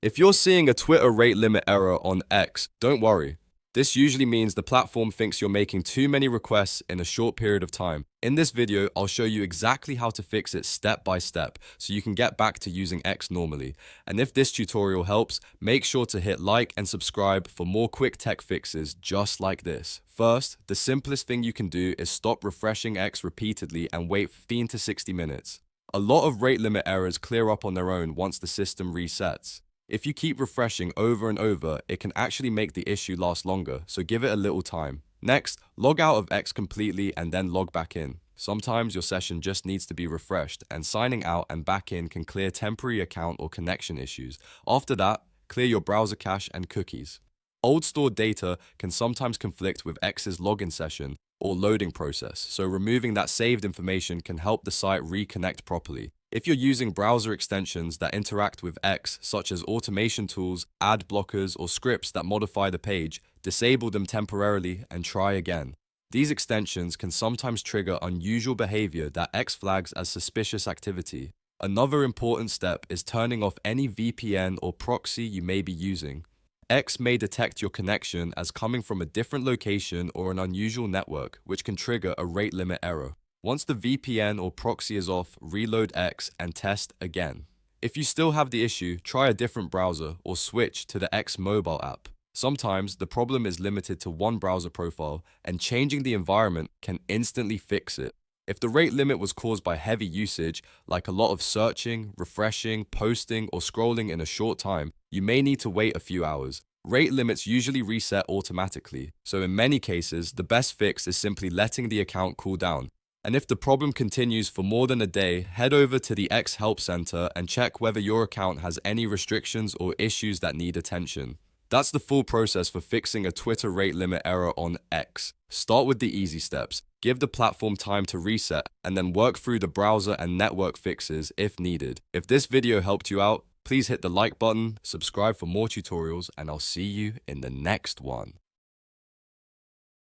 If you're seeing a Twitter rate limit error on X, don't worry. This usually means the platform thinks you're making too many requests in a short period of time. In this video, I'll show you exactly how to fix it step by step so you can get back to using X normally. And if this tutorial helps, make sure to hit like and subscribe for more quick tech fixes just like this. First, the simplest thing you can do is stop refreshing X repeatedly and wait 15 to 60 minutes. A lot of rate limit errors clear up on their own once the system resets. If you keep refreshing over and over, it can actually make the issue last longer, so give it a little time. Next, log out of X completely and then log back in. Sometimes your session just needs to be refreshed, and signing out and back in can clear temporary account or connection issues. After that, clear your browser cache and cookies. Old stored data can sometimes conflict with X's login session or loading process, so removing that saved information can help the site reconnect properly. If you're using browser extensions that interact with X, such as automation tools, ad blockers, or scripts that modify the page, disable them temporarily and try again. These extensions can sometimes trigger unusual behavior that X flags as suspicious activity. Another important step is turning off any VPN or proxy you may be using. X may detect your connection as coming from a different location or an unusual network, which can trigger a rate limit error. Once the VPN or proxy is off, reload X and test again. If you still have the issue, try a different browser or switch to the X mobile app. Sometimes the problem is limited to one browser profile, and changing the environment can instantly fix it. If the rate limit was caused by heavy usage, like a lot of searching, refreshing, posting, or scrolling in a short time, you may need to wait a few hours. Rate limits usually reset automatically, so in many cases, the best fix is simply letting the account cool down. And if the problem continues for more than a day, head over to the X Help Center and check whether your account has any restrictions or issues that need attention. That's the full process for fixing a Twitter rate limit error on X. Start with the easy steps, give the platform time to reset, and then work through the browser and network fixes if needed. If this video helped you out, please hit the like button, subscribe for more tutorials, and I'll see you in the next one.